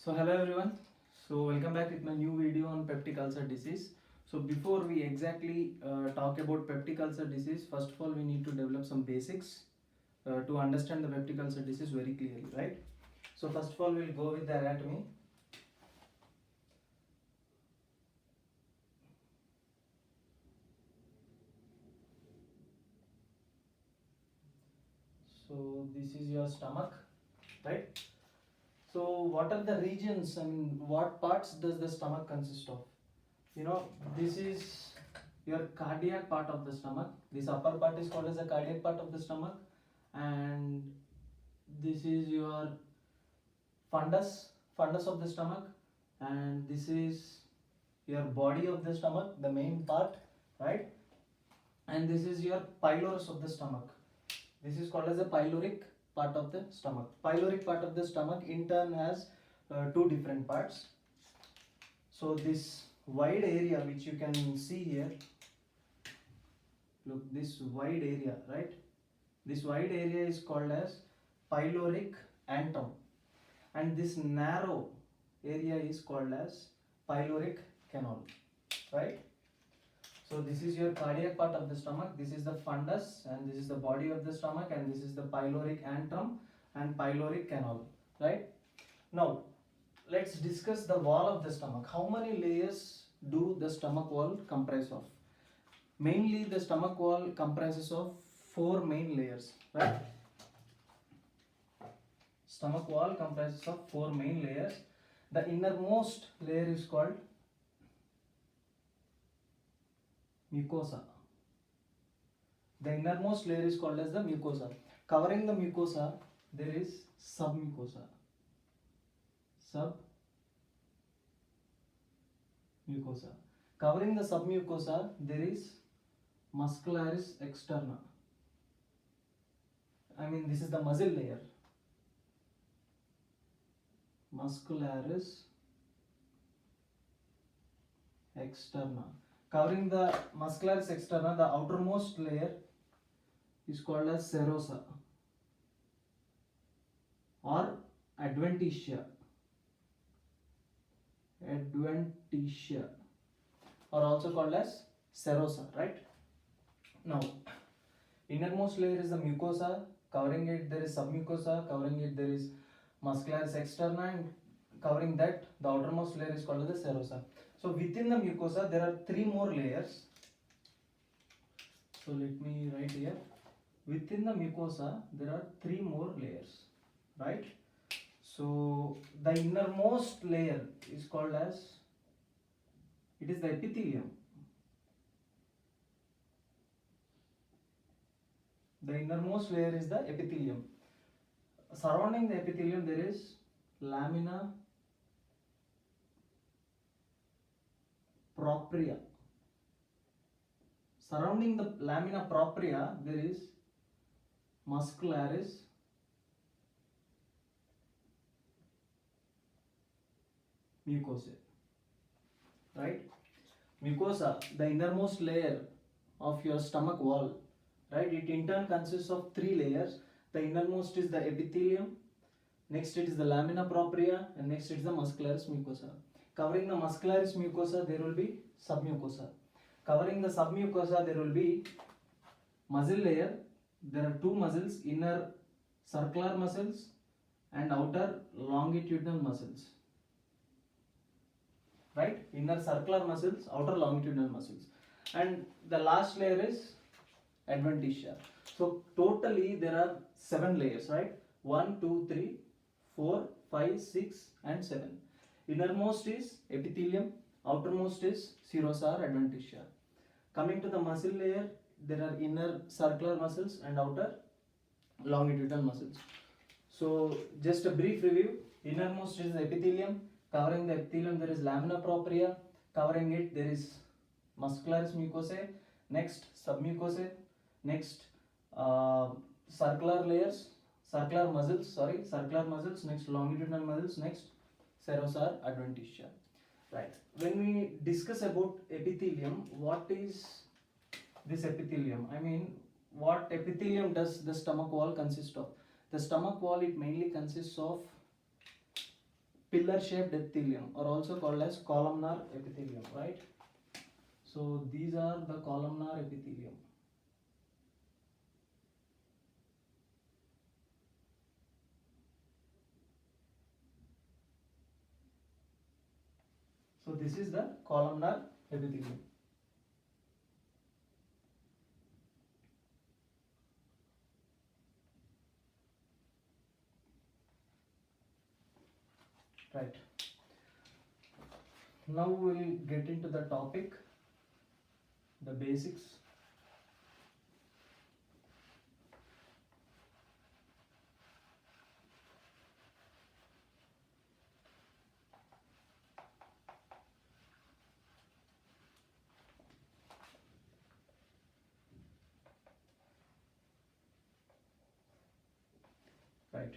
So hello everyone. So welcome back with my new video on peptic ulcer disease. So before we exactly talk about peptic ulcer disease, first of all we need to develop some basics to understand the peptic ulcer disease very clearly, right? So first of all we'll go with the anatomy. So this is your stomach, right? So what are the regions? I mean, what parts does the stomach consist of? This is your cardiac part of the stomach. This upper part is called as the cardiac part of the stomach, and this is your fundus of the stomach, and this is your body of the stomach, the main part, right? And this is your pylorus of the stomach. This is called as the pyloric part of the stomach. Pyloric part of the stomach in turn has two different parts. So this wide area which you can see here, look, this wide area, right? This wide area is called as pyloric antrum, and this narrow area is called as pyloric canal, right? So this is your cardiac part of the stomach, this is the fundus, and this is the body of the stomach, and this is the pyloric antrum and pyloric canal, right? Now let's discuss the wall of the stomach. How many layers do the stomach wall comprise of? Mainly the stomach wall comprises of four main layers, right? Stomach wall comprises of four main layers. The innermost layer is called mucosa. The innermost layer is called as the mucosa. Covering the mucosa, there is submucosa. Submucosa. Covering the submucosa, there is muscularis externa. I mean, this is the muscle layer. Muscularis externa. Covering the muscularis externa, the outermost layer is called as serosa or adventitia. Adventitia, or also called as serosa, right? Now, innermost layer is the mucosa. Covering it, there is submucosa. Covering it, there is muscularis externa, and covering that, the outermost layer is called as the serosa. So within the mucosa, there are three more layers. So let me write here. Within the mucosa, there are three more layers, right? So the innermost layer is called as, it is the epithelium. The innermost layer is the epithelium. Surrounding the epithelium, there is lamina propria. Surrounding the lamina propria, there is muscularis mucosae, right? Mucosa, the innermost layer of your stomach wall, right? It in turn consists of three layers. The innermost is the epithelium, next it is the lamina propria, and next it is the muscularis mucosa. Covering the muscularis mucosa, there will be submucosa. Covering the submucosa, there will be muscle layer. There are two muscles, inner circular muscles and outer longitudinal muscles, right? Inner circular muscles, outer longitudinal muscles, and the last layer is adventitia. So totally there are 7 layers, right? 1, 2, 3, 4, 5, 6 and 7. Innermost is epithelium, outermost is serosa or adventitia. Coming to the muscle layer, there are inner circular muscles and outer longitudinal muscles. So just a brief review. Innermost is the epithelium. Covering the epithelium, there is lamina propria. Covering it, there is muscularis mucosae. Next, submucosae. Next, circular muscles. Next, longitudinal muscles. Next, serosa or adventitia. Right. When we discuss about epithelium, what is this epithelium? I mean, what epithelium does the stomach wall consist of? The stomach wall, it mainly consists of pillar shaped epithelium, or also called as columnar epithelium, right? So these are the columnar epithelium. So this is the columnar epithelium. Right. Now we will get into the topic, the basics. Right.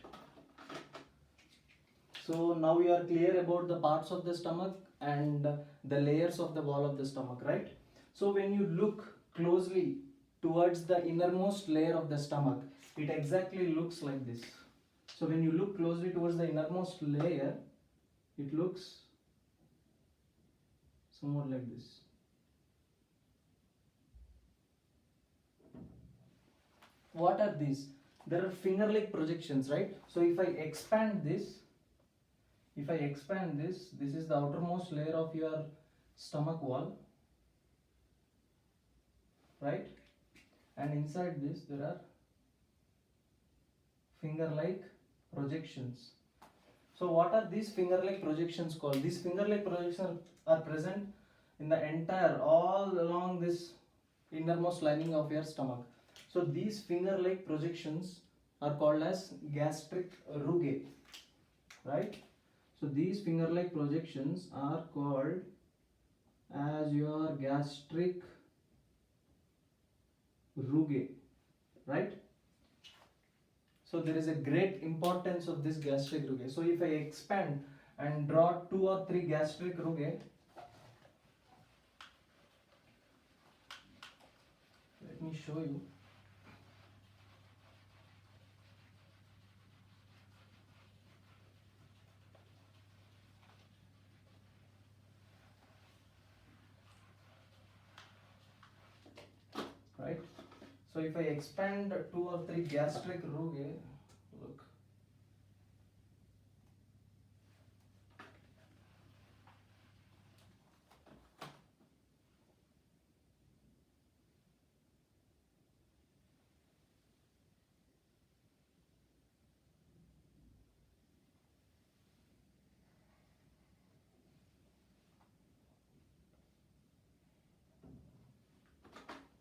So now you are clear about the parts of the stomach and the layers of the wall of the stomach, right? So when you look closely towards the innermost layer of the stomach, it exactly looks like this. So when you look closely towards the innermost layer, it looks somewhat like this. What are these? There are finger-like projections, right? So if I expand this, this is the outermost layer of your stomach wall, right? And inside this there are finger-like projections. So what are these finger-like projections called? These finger-like projections are present in the entire, all along this innermost lining of your stomach. So these finger-like projections are called as gastric rugae, right? So these finger-like projections are called as your gastric rugae, right? So there is a great importance of this gastric rugae. So if I expand and draw 2 or 3 gastric rugae, let me show you. Right? So if I expand 2 or 3 gastric rugae, look.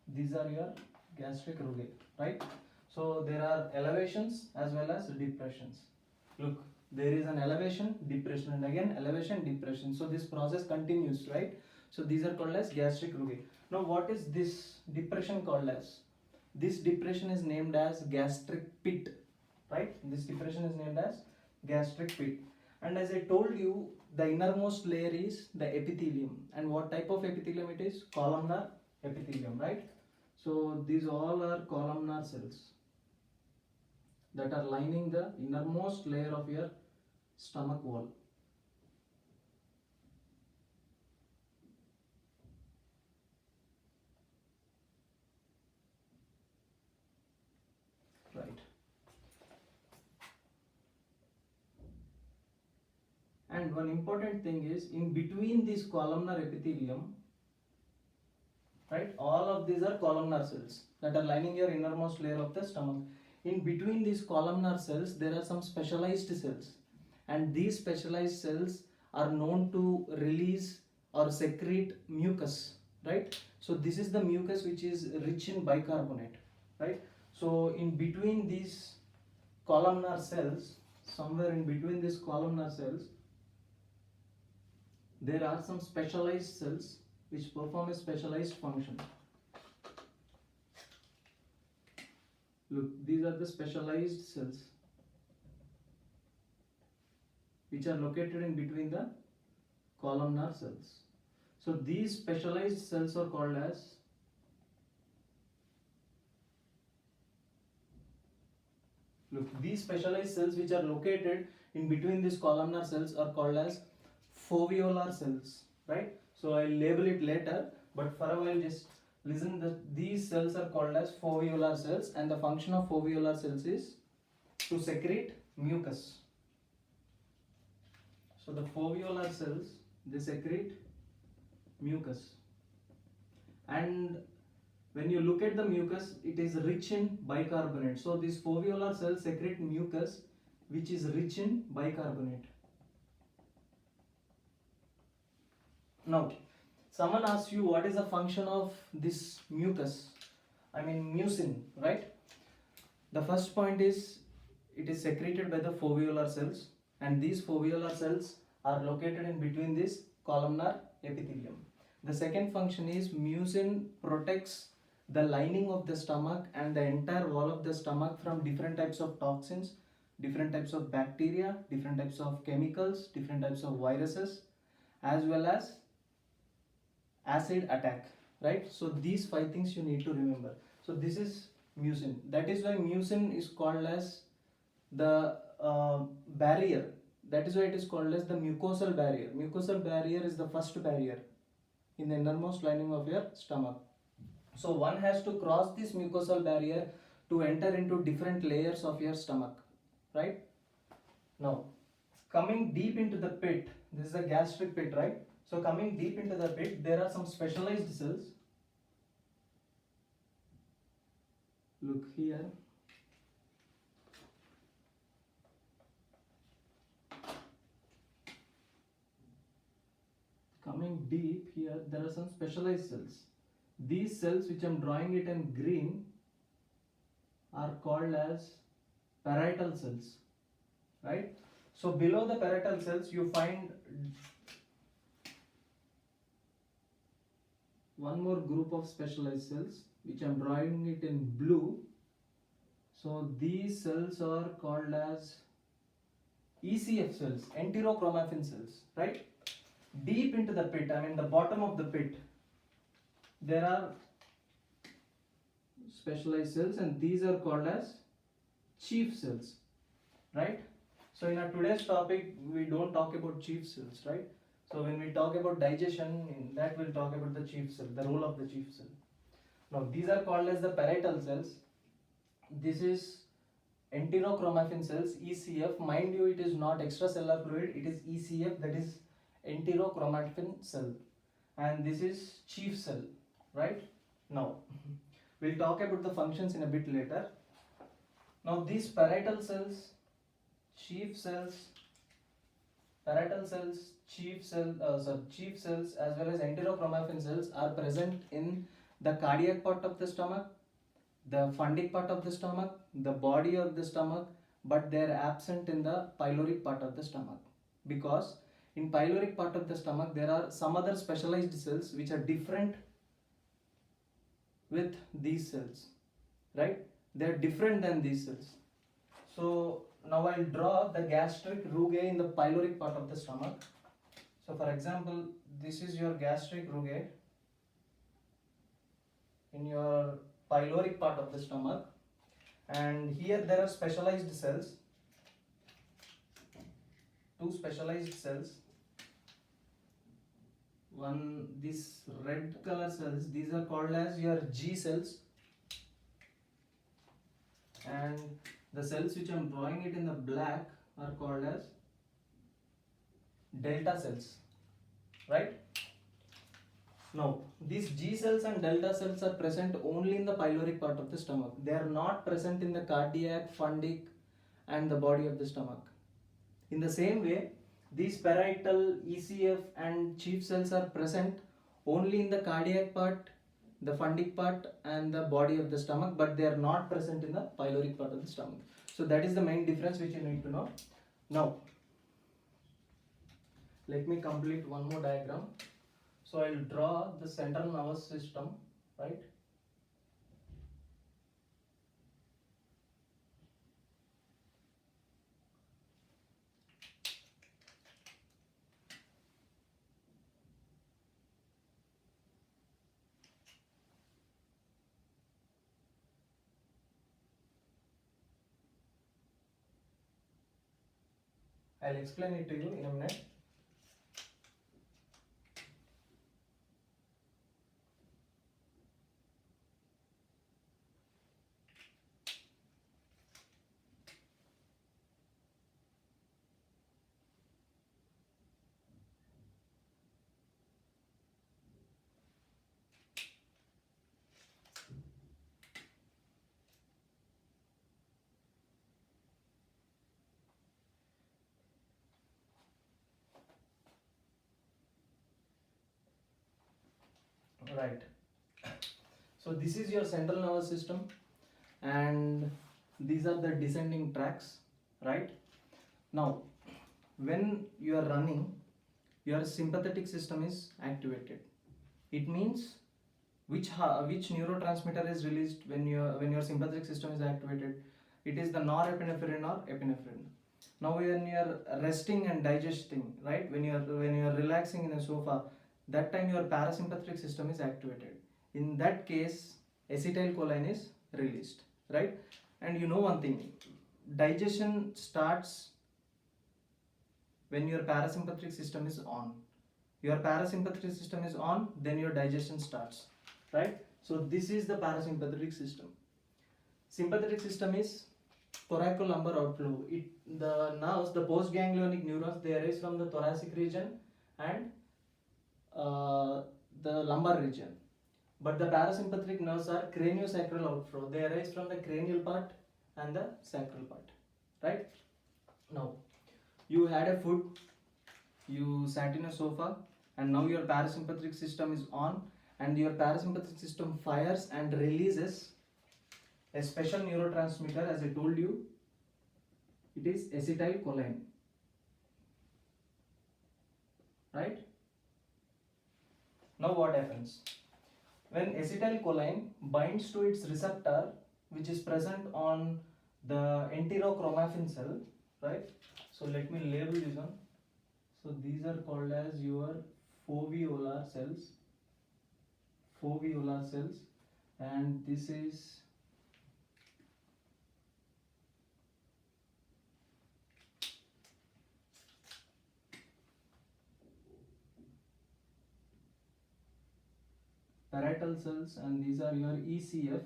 These are your gastric rugae, right? So there are elevations as well as depressions. Look, there is an elevation, depression, and again elevation, depression. So this process continues, right? So these are called as gastric rugae. Now what is this depression called as? This depression is named as gastric pit, right? This depression is named as gastric pit. And as I told you, the innermost layer is the epithelium. And what type of epithelium it is? Columnar epithelium, right? So these all are columnar cells that are lining the innermost layer of your stomach wall. Right. And one important thing is, in between this columnar epithelium, right, all of these are columnar cells that are lining your innermost layer of the stomach. In between these columnar cells, there are some specialized cells, and these specialized cells are known to release or secrete mucus, right? So this is the mucus which is rich in bicarbonate, right? So in between these columnar cells, somewhere in between these columnar cells, there are some specialized cells which perform a specialized function. Look, these are the specialized cells which are located in between the columnar cells. So these specialized cells are called as Look, these specialized cells which are located in between these columnar cells are called as foveolar cells, right? So I'll label it later, but for a while just listen that these cells are called as foveolar cells, and the function of foveolar cells is to secrete mucus. So the foveolar cells, they secrete mucus, and when you look at the mucus, it is rich in bicarbonate. So these foveolar cells secrete mucus which is rich in bicarbonate. Now, someone asks you what is the function of this mucus, I mean mucin, right? The first point is it is secreted by the foveolar cells, and these foveolar cells are located in between this columnar epithelium. The second function is mucin protects the lining of the stomach and the entire wall of the stomach from different types of toxins, different types of bacteria, different types of chemicals, different types of viruses, as well as acid attack, right? So these 5 things you need to remember. So this is mucin. That is why mucin is called as the barrier. That is why it is called as the mucosal barrier. Mucosal barrier is the first barrier in the innermost lining of your stomach. So one has to cross this mucosal barrier to enter into different layers of your stomach, right? Now, coming deep into the pit, this is a gastric pit, right? So coming deep into the pit, there are some specialized cells. Look here. Coming deep here, there are some specialized cells. These cells, which I am drawing it in green, are called as parietal cells, right? So below the parietal cells, you find one more group of specialized cells, which I am drawing it in blue. So these cells are called as ECF cells, enterochromaffin cells, right? Deep into the pit, I mean the bottom of the pit, there are specialized cells, and these are called as chief cells, right? So in our today's topic, we don't talk about chief cells, right? So when we talk about digestion, in that we'll talk about the chief cell, the role of the chief cell. Now these are called as the parietal cells. This is enterochromaffin cells, ECF. Mind you, it is not extracellular fluid, it is ECF, that is enterochromaffin cell, and this is chief cell, right? Now we'll talk about the functions in a bit later. Now these parietal cells, chief cells, parietal cells, chief cells, as well as enterochromaffin cells are present in the cardiac part of the stomach, the fundic part of the stomach, the body of the stomach, but they are absent in the pyloric part of the stomach, because in pyloric part of the stomach there are some other specialized cells which are different with these cells, right? They are different than these cells. So now I'll draw the gastric rugae in the pyloric part of the stomach. So for example, this is your gastric rugae in your pyloric part of the stomach, and here there are specialized cells, 2 specialized cells. One, these red color cells, these are called as your G cells, and the cells which I am drawing it in the black are called as delta cells, right? Now these G cells and delta cells are present only in the pyloric part of the stomach. They are not present in the cardiac, fundic and the body of the stomach. In the same way, these parietal, ECF and chief cells are present only in the cardiac part, the fundic part and the body of the stomach, but they are not present in the pyloric part of the stomach. So that is the main difference which you need to know. Now let me complete one more diagram. So I will draw the central nervous system, right? I'll explain it to you in a minute. Right. So this is your central nervous system, and these are the descending tracks, right? Now, when you are running, your sympathetic system is activated. It means which neurotransmitter is released when your sympathetic system is activated. It is the norepinephrine or epinephrine. Now when you are resting and digesting, right, when you are relaxing in a sofa, that time your parasympathetic system is activated. In that case, acetylcholine is released, right? And you know one thing, digestion starts when your parasympathetic system is on. Your parasympathetic system is on, then your digestion starts, right? So this is the parasympathetic system. Sympathetic system is thoracolumbar outflow. The nerves, the postganglionic neurons, they arise from the thoracic region and the lumbar region. But the parasympathetic nerves are craniosacral outflow. They arise from the cranial part and the sacral part, right? Now, you had a food, you sat in a sofa, and now your parasympathetic system is on, and your parasympathetic system fires and releases a special neurotransmitter. As I told you, it is acetylcholine, right? Now what happens? When acetylcholine binds to its receptor, which is present on the enterochromaffin cell, right? So let me label this one. So these are called as your foveolar cells, and this is parietal cells, and these are your ECF,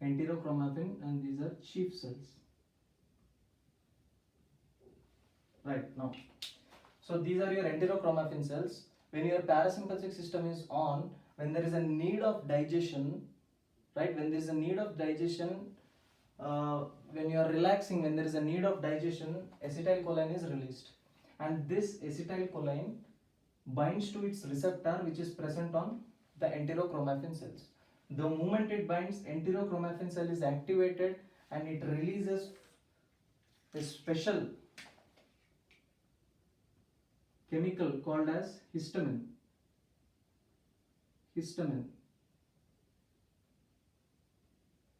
enterochromaffin, and these are sheaf cells. Right, now, so these are your enterochromaffin cells. When your parasympathetic system is on, when there is a need of digestion, right, when there is a need of digestion, when you are relaxing, when there is a need of digestion, acetylcholine is released, and this acetylcholine binds to its receptor, which is present on the enterochromaffin cells. The moment it binds, enterochromaffin cell is activated and it releases a special chemical called as histamine.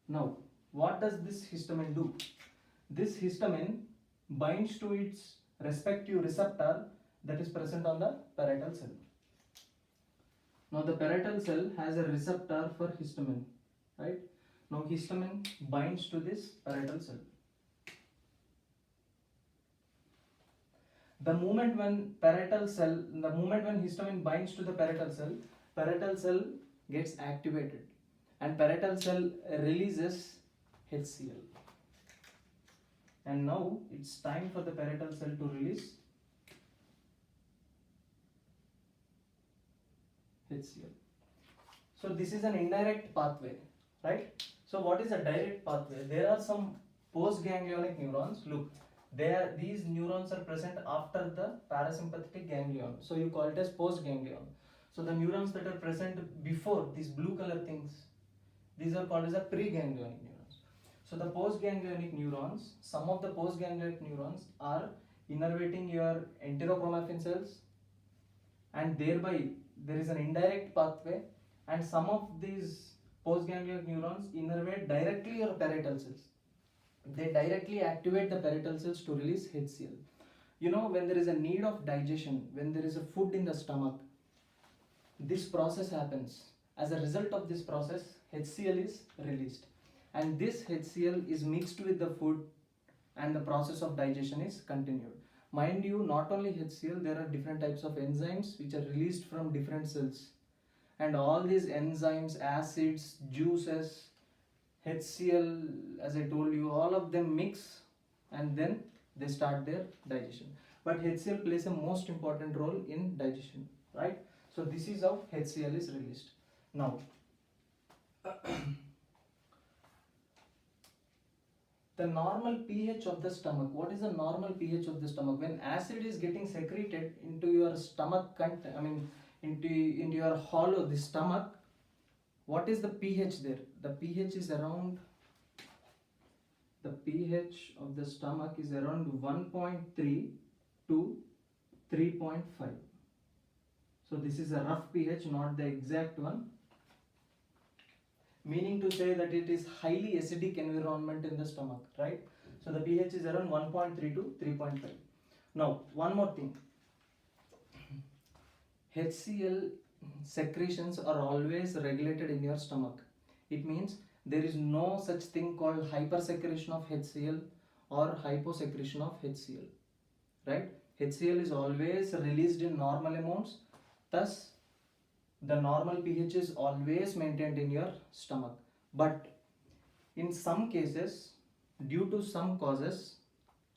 Now, what does this histamine do? This histamine binds to its respective receptor that is present on the parietal cell. Now the parietal cell has a receptor for histamine, right? Now histamine binds to this parietal cell. The moment when histamine binds to the parietal cell gets activated, and parietal cell releases HCl. And now it's time for the parietal cell to release HCl. So this is an indirect pathway, right? So what is a direct pathway? There are some postganglionic neurons. Look, these neurons are present after the parasympathetic ganglion. So you call it as postganglion. So the neurons that are present before these blue color things, these are called as a preganglionic neurons. So the postganglionic neurons, some of the postganglionic neurons are innervating your enterochromaffin cells, and thereby there is an indirect pathway, and some of these postganglionic neurons innervate directly your parietal cells. They directly activate the parietal cells to release HCl. You know, when there is a need of digestion, when there is a food in the stomach, this process happens. As a result of this process, HCl is released, and this HCl is mixed with the food, and the process of digestion is continued. Mind you, not only HCl, there are different types of enzymes which are released from different cells. And all these enzymes, acids, juices, HCl, as I told you, all of them mix and then they start their digestion. But HCl plays a most important role in digestion, right? So this is how HCl is released. Now, the normal pH of the stomach. What is the normal pH of the stomach? When acid is getting secreted into your stomach, into your hollow, the stomach, what is the pH there? The pH is around, the pH of the stomach is around 1.3 to 3.5. So this is a rough pH, not the exact one. Meaning to say that it is highly acidic environment in the stomach, right? So the pH is around 1.3 to 3.5. Now, one more thing. HCl secretions are always regulated in your stomach. It means there is no such thing called hypersecretion of HCl or hyposecretion of HCl, right? HCl is always released in normal amounts, thus the normal pH is always maintained in your stomach. But in some cases, due to some causes,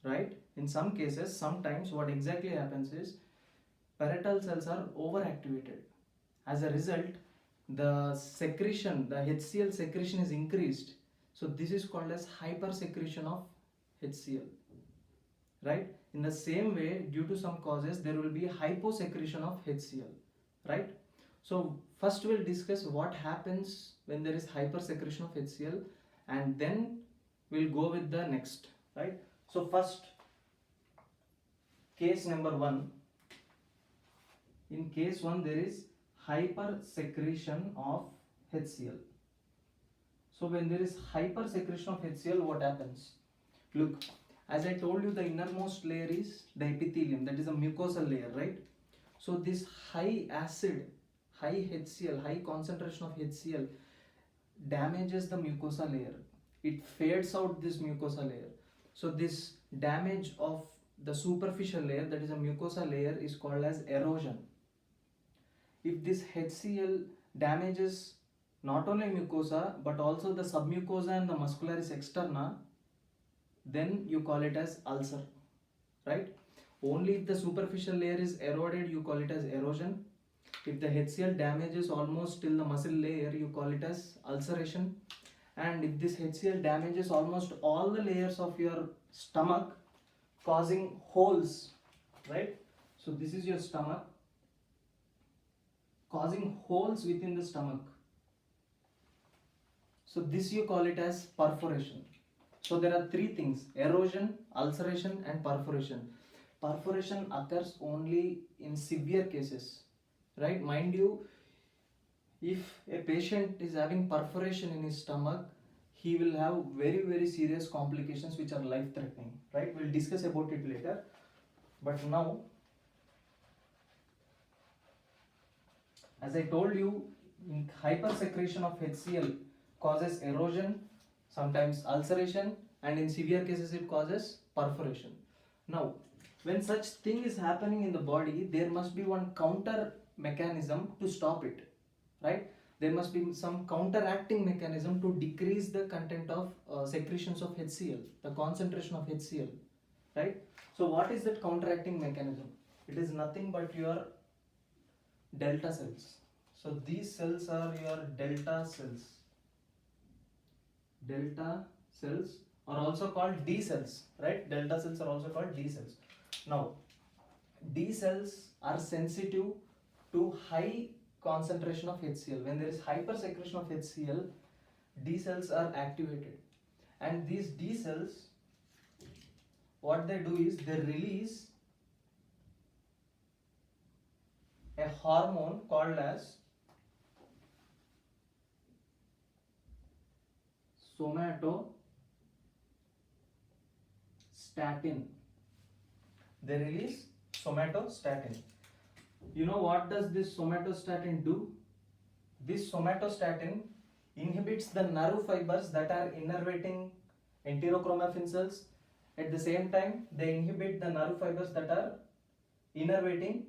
right, in some cases, sometimes what exactly happens is parietal cells are overactivated. As a result, the secretion, the HCl secretion is increased. So this is called as hypersecretion of HCl, right? In the same way, due to some causes, there will be hyposecretion of HCl, right? So first we'll discuss what happens when there is hypersecretion of HCl, and then we'll go with the next, right? So first, case number 1. In case 1, there is hypersecretion of HCl. So when there is hypersecretion of HCl, what happens? Look, as I told you, the innermost layer is the epithelium, that is a mucosal layer, right? So this high acid, high HCl, high concentration of HCl damages the mucosa layer. It fades out this mucosa layer. So this damage of the superficial layer, that is a mucosa layer, is called as erosion. If this HCl damages not only mucosa but also the submucosa and the muscularis externa, then you call it as ulcer, right? Only if the superficial layer is eroded, you call it as erosion. If the HCl damages almost till the muscle layer, you call it as ulceration. And if this HCl damages almost all the layers of your stomach, causing holes, right? So this is your stomach, causing holes within the stomach. So this you call it as perforation. So there are 3 things: erosion, ulceration and perforation. Perforation occurs only in severe cases, right? Mind you, if a patient is having perforation in his stomach, he will have very, very serious complications which are life threatening, right? We'll discuss about it later. But now, as I told you, hypersecretion of HCl causes erosion, sometimes ulceration, and in severe cases it causes perforation. Now, when such thing is happening in the body, there must be one counter mechanism to stop it, right? There must be some counteracting mechanism to decrease the content of secretions of HCl, the concentration of HCl, right? So what is that counteracting mechanism? It is nothing but your delta cells. So these cells are your delta cells. Delta cells are also called D cells, right? Delta cells are also called D cells. Now, D cells are sensitive to high concentration of HCl. When there is hypersecretion of HCl, D cells are activated. And these D cells, what they do is they release a hormone called as somatostatin. They release somatostatin. You know what does this somatostatin do? This somatostatin inhibits the nerve fibers that are innervating enterochromaffin cells At the same time, they inhibit the nerve fibers that are innervating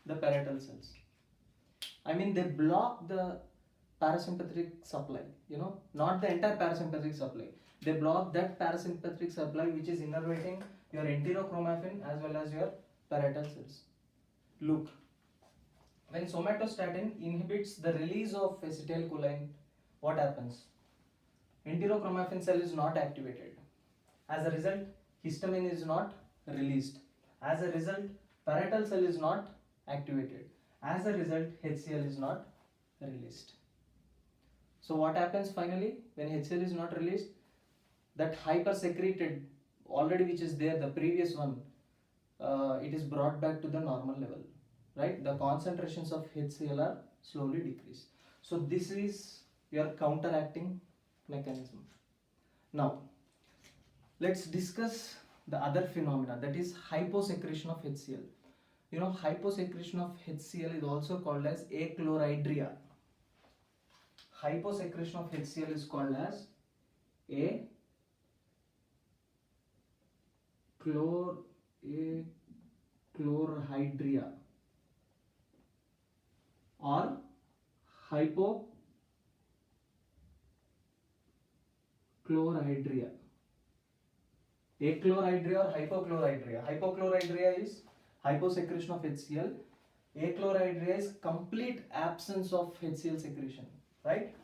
the parietal cells. I mean, they block the parasympathetic supply, not the entire parasympathetic supply. They block that parasympathetic supply which is innervating your enterochromaffin as well as your parietal cells. Look, when somatostatin inhibits the release of acetylcholine, what happens? Enterochromaffin cell is not activated. As a result, histamine is not released. As a result, parietal cell is not activated. As a result, HCl is not released. So what happens finally when HCl is not released? That hypersecreted already which is there, the previous one, it is brought back to the normal level, right? The concentrations of HCl are slowly decreased. So this is your counteracting mechanism. Now let's discuss the other phenomena, that is hyposecretion of HCl. Hyposecretion of HCl is also called as achloridria. Hyposecretion of HCl is called as achlorhydria or hypochlorhydria. Achlorhydria or hypochlorhydria. Hypochlorhydria is hyposecretion of HCl. Achlorhydria is complete absence of HCl secretion, right?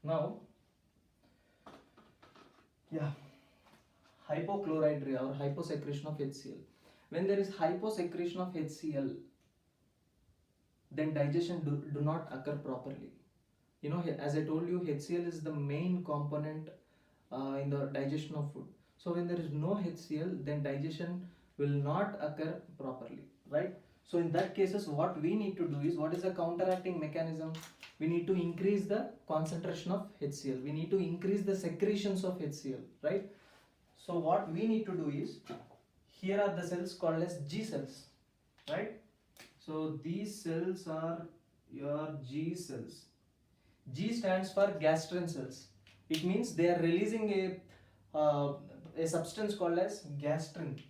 Now, hypochlorhydria or hyposecretion of HCl. When there is hyposecretion of HCl, then digestion do not occur properly. As I told you, HCl is the main component in the digestion of food. So when there is no HCl, then digestion will not occur properly, right? So in that cases, what we need to do is, what is the counteracting mechanism? We need to increase the concentration of HCl. We need to increase the secretions of HCl, right? So what we need to do is, here are the cells called as G cells, right? So these cells are your G cells. G stands for gastrin cells. It means they are releasing a substance called as gastrin.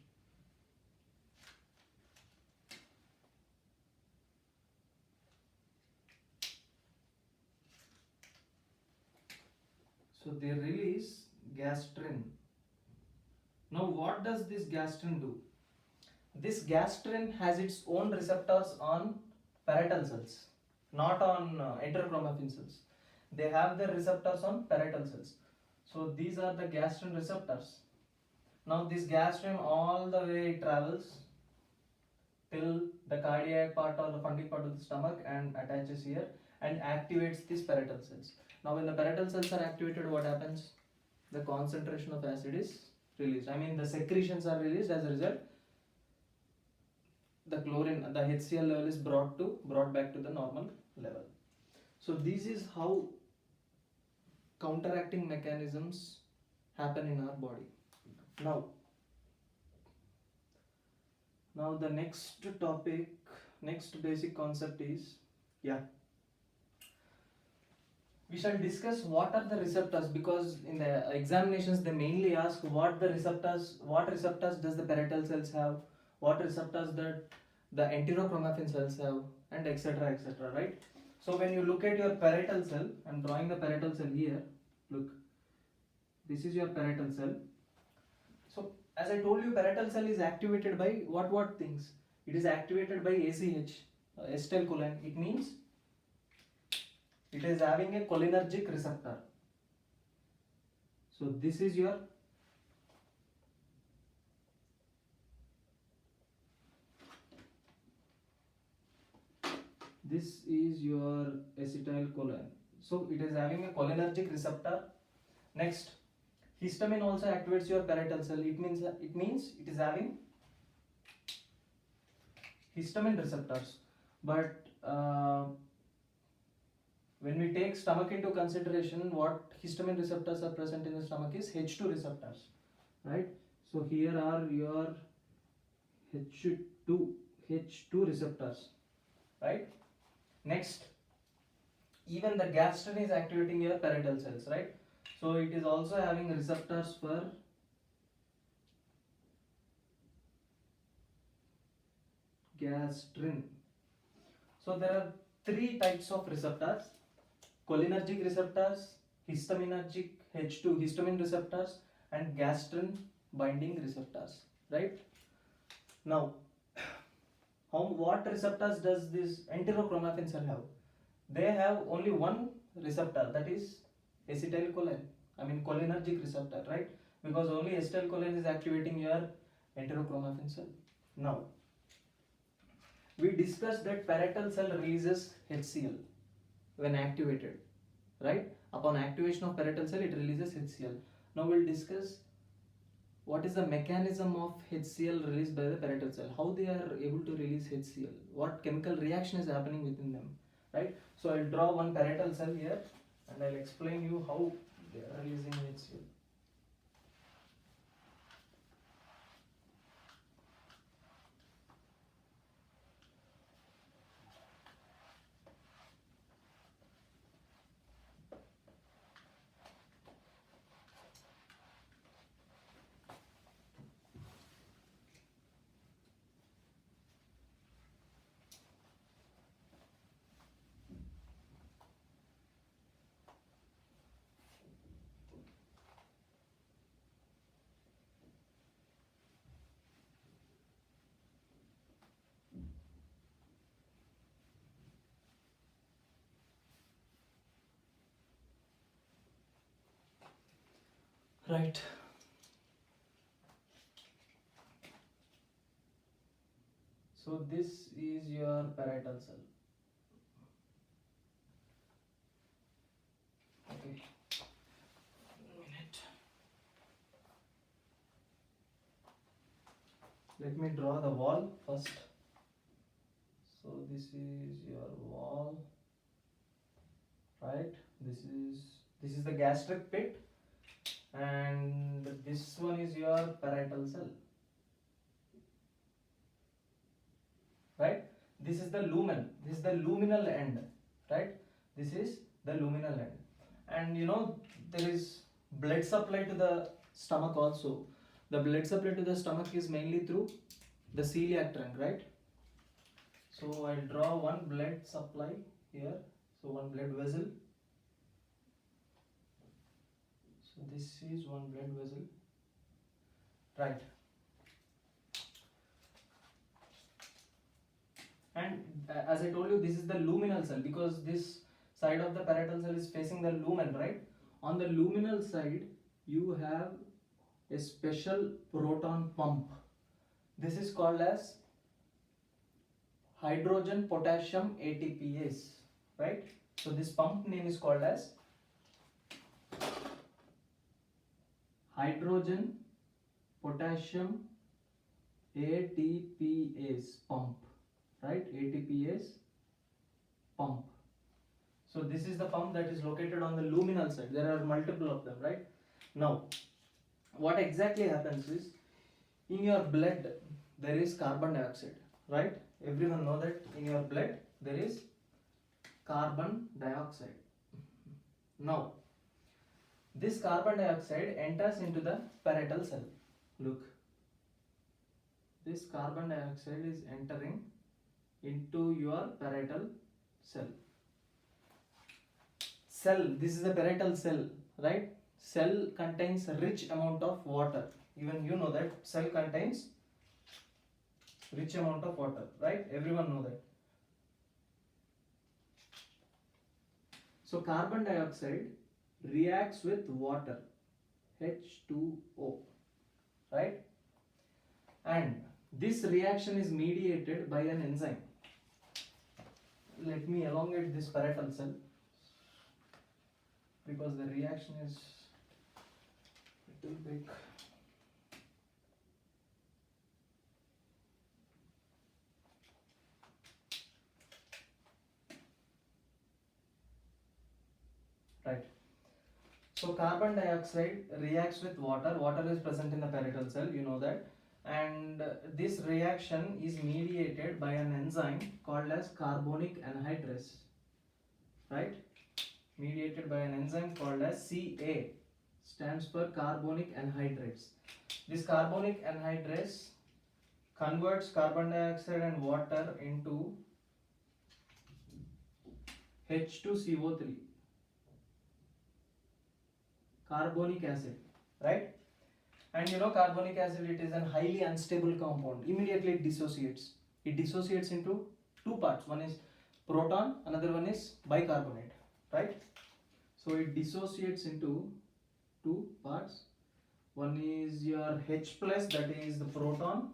So they release gastrin. Now what does this gastrin do? This gastrin has its own receptors on parietal cells, not on enterochromaffin cells. They have their receptors on parietal cells. So these are the gastrin receptors. Now this gastrin all the way travels till the cardiac part or the funding part of the stomach and attaches here and activates these parietal cells. Now when the parietal cells are activated, what happens? The concentration of acid is released. The secretions are released. As a result, the HCl level is brought back to the normal level. So this is how counteracting mechanisms happen in our body. Now the next topic, next basic concept is, we shall discuss what are the receptors, because in the examinations they mainly ask what receptors does the parietal cells have, what receptors that the enterochromaffin cells have, and etc, right? So when you look at your parietal cell, I'm drawing the parietal cell here. Look, this is your parietal cell. So as I told you, parietal cell is activated by what things? It is activated by ACH, acetylcholine. It means it is having a cholinergic receptor. So this is your acetylcholine. So it is having a cholinergic receptor. Next, histamine also activates your parietal cell. It means it is having histamine receptors. But when we take stomach into consideration, what histamine receptors are present in the stomach is H2 receptors, right? So here are your H2 receptors, right? Next, even the gastrin is activating your parietal cells, right? So it is also having receptors for gastrin. So there are three types of receptors: cholinergic receptors, histaminergic H2 histamine receptors, and gastrin binding receptors, right? Now, what receptors does this enterochromaffin cell have? They have only one receptor, that is acetylcholine. I mean cholinergic receptor, right? Because only acetylcholine is activating your enterochromaffin cell. Now, we discussed that parietal cell releases HCl when activated, right? Upon activation of parietal cell, it releases HCl. Now we'll discuss what is the mechanism of HCl released by the parietal cell, how they are able to release HCl, what chemical reaction is happening within them, right? So I'll draw one parietal cell here and I'll explain you how they are releasing HCl. Right. So this is your parietal cell. Okay. Let me draw the wall first. So this is your wall, right? This is the gastric pit, and this one is your parietal cell, right? This is the lumen. This is the luminal end, right? This is the luminal end, and you know there is blood supply to the stomach also. The blood supply to the stomach is mainly through the celiac trunk, right? So I'll draw one blood supply here. So one blood vessel. So this is one blood vessel, right? And as I told you, this is the luminal cell because this side of the parietal cell is facing the lumen, right? On the luminal side, you have a special proton pump. This is called as hydrogen potassium ATPase, right? So this pump name is called as hydrogen potassium ATPase pump, right? ATPase pump. So this is the pump that is located on the luminal side. There are multiple of them, right? Now, what exactly happens is, in your blood there is carbon dioxide, right? Everyone know that in your blood there is carbon dioxide. Now, this carbon dioxide enters into the parietal cell. Look, this carbon dioxide is entering into your parietal cell. This is a parietal cell, right? Cell contains a rich amount of water. Even you know that cell contains rich amount of water, right? Everyone know that. So carbon dioxide reacts with water, H2O, right? And this reaction is mediated by an enzyme. Let me elongate this parietal cell because the reaction is little big. Right. So carbon dioxide reacts with water. Water is present in the parietal cell, you know that. And this reaction is mediated by an enzyme called as carbonic anhydrase, right? mediated by an enzyme called as Ca, stands for carbonic anhydrase. This carbonic anhydrase converts carbon dioxide and water into H2CO3, carbonic acid, right? And you know, carbonic acid, it is a highly unstable compound. Immediately it dissociates. It dissociates into two parts. One is proton, another one is bicarbonate, right? So it dissociates into two parts. One is your H plus, that is the proton,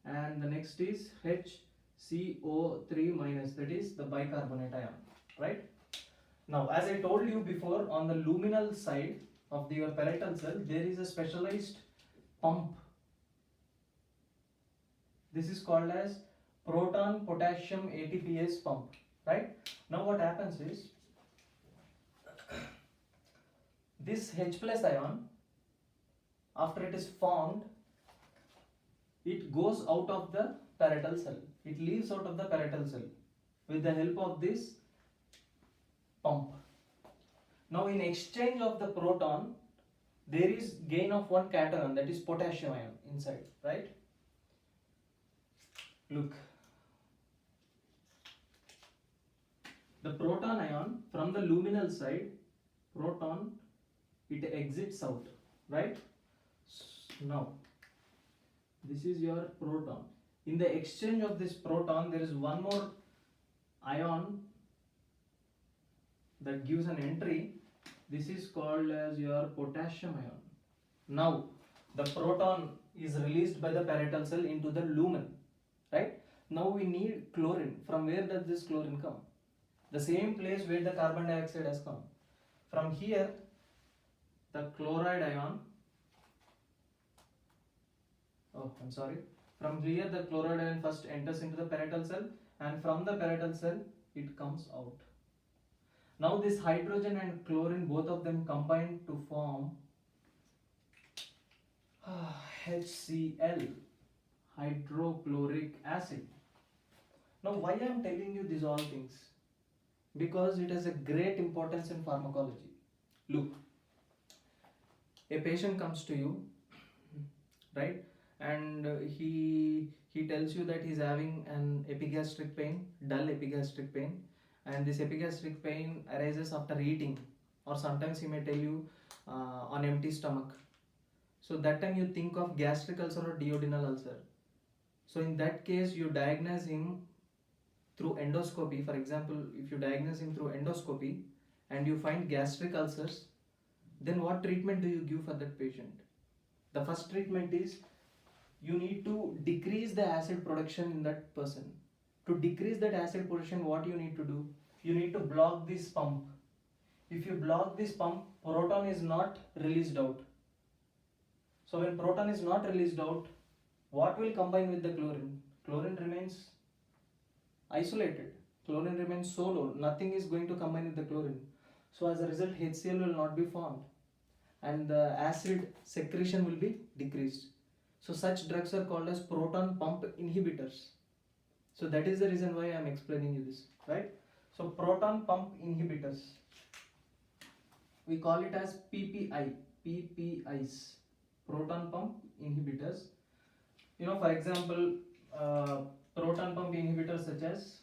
and the next is HCO3 minus, that is the bicarbonate ion, right? Now, as I told you before, on the luminal side of your parietal cell, there is a specialized pump. This is called as proton potassium ATPase pump, right? Now what happens is, this H plus ion, after it is formed, it goes out of the parietal cell. It leaves out of the parietal cell with the help of this pump. Now in exchange of the proton, there is gain of one cation, that is potassium ion inside, right? Look, the proton ion from the luminal side, proton, it exits out, right? Now this is your proton. In the exchange of this proton, there is one more ion that gives an entry. This is called as your potassium ion. Now the proton is released by the parietal cell into the lumen, right? Now we need chlorine. From where does this chlorine come? The same place where the carbon dioxide has come. From here, the chloride ion, from here the chloride ion first enters into the parietal cell, and from the parietal cell it comes out. Now this hydrogen and chlorine, both of them combine to form HCl, hydrochloric acid. Now why I am telling you these all things? Because it has a great importance in pharmacology. Look, a patient comes to you, right, and he tells you that he's having an epigastric pain, dull epigastric pain, and this epigastric pain arises after eating, or sometimes he may tell you on empty stomach. So that time you think of gastric ulcer or duodenal ulcer. So in that case, you diagnose him through endoscopy. For example, if you diagnose him through endoscopy and you find gastric ulcers, then what treatment do you give for that patient? The first treatment is, you need to decrease the acid production in that person. To decrease that acid production, what you need to do? You need to block this pump. If you block this pump, proton is not released out. So when proton is not released out, what will combine with the chlorine? Chlorine remains isolated. Chlorine remains solo. Nothing is going to combine with the chlorine. So as a result, HCl will not be formed, and the acid secretion will be decreased. So such drugs are called as proton pump inhibitors. So that is the reason why I am explaining you this, right? So proton pump inhibitors, we call it as PPIs, proton pump inhibitors. You know, for example, proton pump inhibitors such as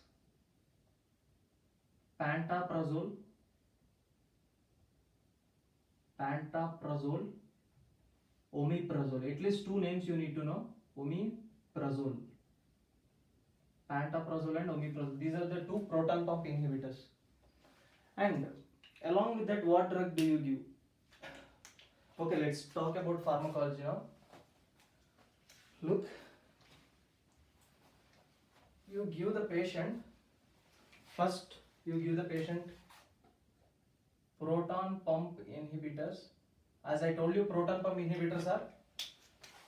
pantoprazole, omeprazole. At least two names you need to know: omeprazole, pantoprazole and omeprazole. These are the two proton pump inhibitors. And along with that, what drug do you give? Okay, let's talk about pharmacology now. Look, you give the patient, first you give the patient proton pump inhibitors. As I told you, proton pump inhibitors are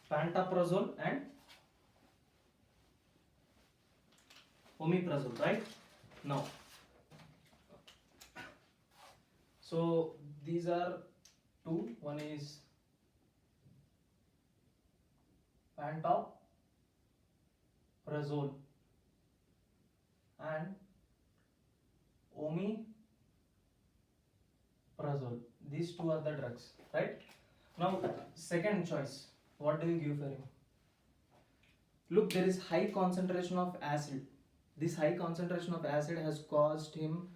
pantoprazole and omeprazole, right? Now, so these are two. One is pantoprazole and omeprazole. These two are the drugs, right? Now, second choice, what do you give for him? Look, there is high concentration of acid. This high concentration of acid has caused him,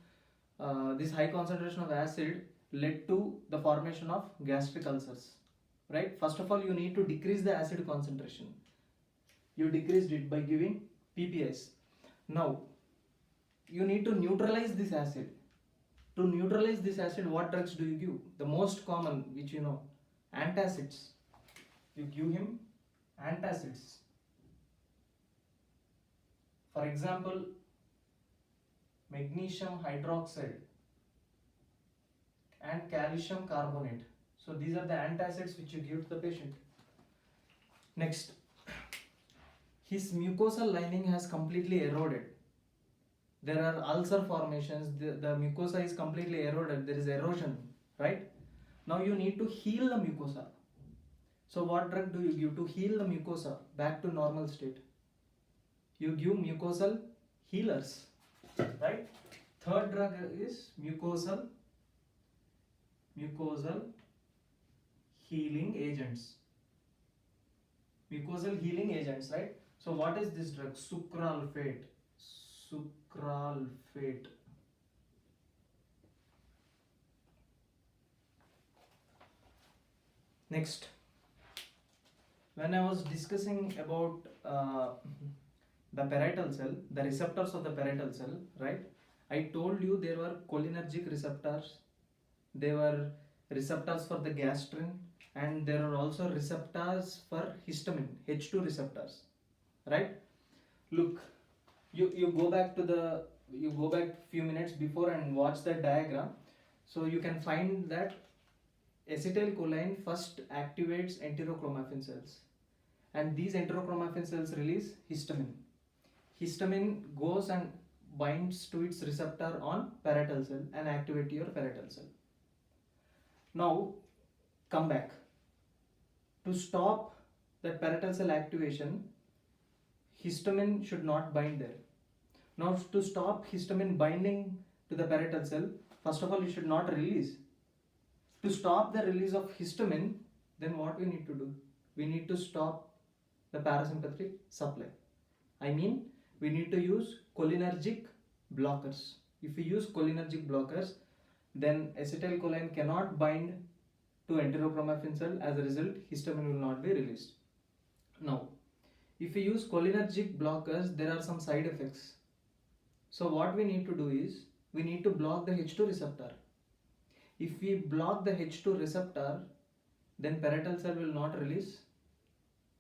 this high concentration of acid led to the formation of gastric ulcers, right? First of all, you need to decrease the acid concentration. You decreased it by giving PPIs. Now, you need to neutralize this acid. To neutralize this acid, what drugs do you give? The most common, which you know, antacids. You give him antacids. For example, magnesium hydroxide and calcium carbonate. So these are the antacids which you give to the patient. Next, his mucosal lining has completely eroded. There are ulcer formations, the mucosa is completely eroded, there is erosion, right? Now you need to heal the mucosa. So what drug do you give to heal the mucosa back to normal state? You give mucosal healers, right? Third drug is mucosal healing agents. Mucosal healing agents, right? So what is this drug? Sucralfate. Next, when I was discussing about the parietal cell, the receptors of the parietal cell, right? I told you there were cholinergic receptors, there were receptors for the gastrin, and there are also receptors for histamine, H2 receptors, right? Look, you go back few minutes before and watch the diagram. So you can find that acetylcholine first activates enterochromaffin cells, and these enterochromaffin cells release histamine. Histamine goes and binds to its receptor on parietal cell and activate your parietal cell. Now come back. To stop that parietal cell activation, histamine should not bind there. Now to stop histamine binding to the parietal cell, first of all you should not release. To stop the release of histamine, then what we need to do? We need to stop the parasympathetic supply. I mean, we need to use cholinergic blockers. If we use cholinergic blockers, then acetylcholine cannot bind to enterochromaffin cell. As a result, histamine will not be released. Now, if we use cholinergic blockers, there are some side effects. So what we need to do is, we need to block the H2 receptor. If we block the H2 receptor, then parietal cell will not release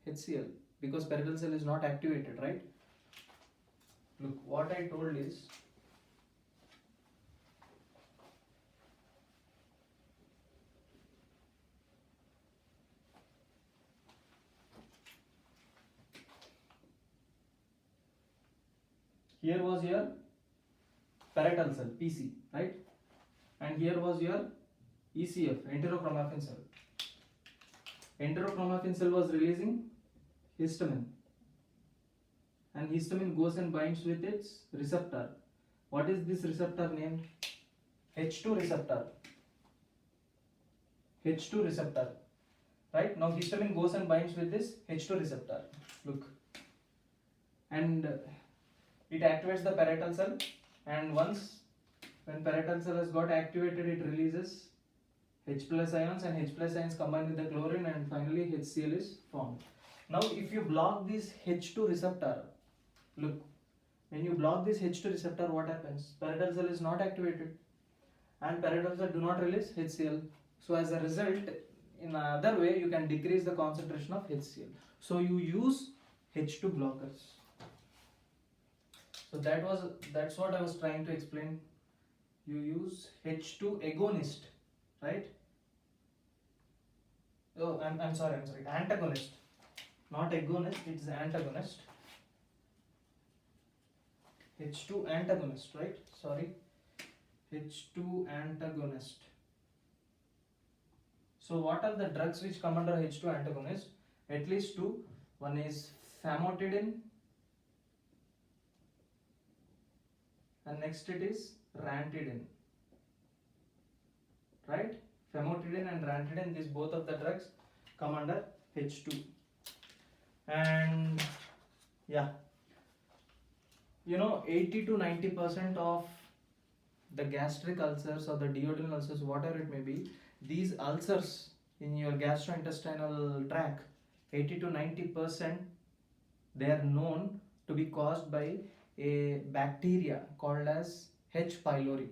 HCl because parietal cell is not activated, right? Look, what I told is, here was your parietal cell, PC, right? And here was your ECF, enterochromaffin cell. Enterochromaffin cell was releasing histamine, and histamine goes and binds with its receptor. What is this receptor name? H2 receptor. H2 receptor, right? Now histamine goes and binds with this H2 receptor. Look, and it activates the parietal cell, and when parietal cell has got activated, it releases H plus ions, and H plus ions combine with the chlorine, and finally HCl is formed. Now if you block this H2 receptor, look, when you block this H2 receptor, what happens? Parietal cell is not activated and parietal cell do not release HCl. So as a result, in another way, you can decrease the concentration of HCl. So you use H2 blockers. So that's what I was trying to explain. You use H2 agonist, right? Oh, I'm sorry, antagonist. Not agonist, it's antagonist. H2 antagonist, right? Sorry. H2 antagonist. So what are the drugs which come under H2 antagonist? At least two. One is famotidine, and next it is Ranitidine, right? Famotidine and ranitidine, these both of the drugs come under H2. And yeah, 80 to 90% of the gastric ulcers or the duodenal ulcers, whatever it may be, these ulcers in your gastrointestinal tract, 80 to 90%, they are known to be caused by a bacteria called as H. pylori,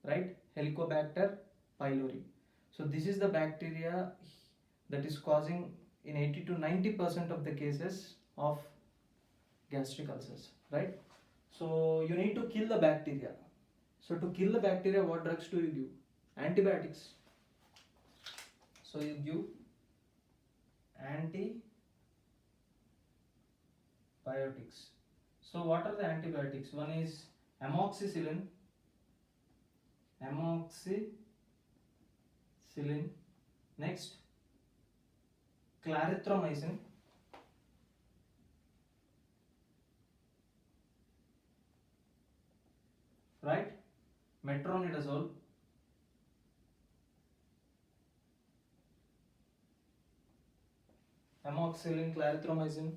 right? Helicobacter pylori. So this is the bacteria that is causing in 80 to 90% of the cases of gastric ulcers, right? So you need to kill the bacteria. So to kill the bacteria, what drugs do you give? Antibiotics. So you give antibiotics. So what are the antibiotics? One is amoxicillin. Next, clarithromycin. Right? Metronidazole. Amoxicillin, clarithromycin,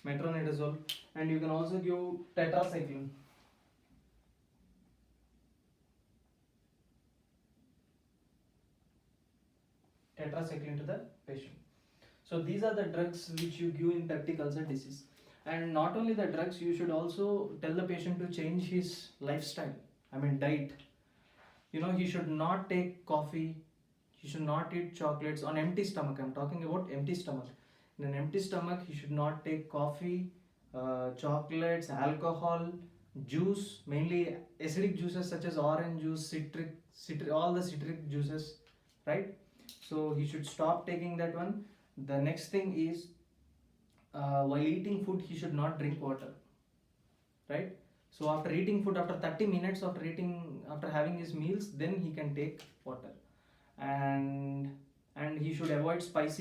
metronidazole, and you can also give tetracycline. Tetracycline to the patient. So these are the drugs which you give in peptic ulcer disease. And not only the drugs, you should also tell the patient to change his lifestyle. I mean diet. He should not take coffee. He should not eat chocolates on empty stomach. I'm talking about empty stomach. In an empty stomach, he should not take coffee, chocolates, alcohol, juice, mainly acidic juices such as orange juice, citric, all the citric juices, right? So he should stop taking that one. The next thing is, while eating food, he should not drink water, right? So after eating food, after 30 minutes after having his meals, then he can take water. And he should avoid spicy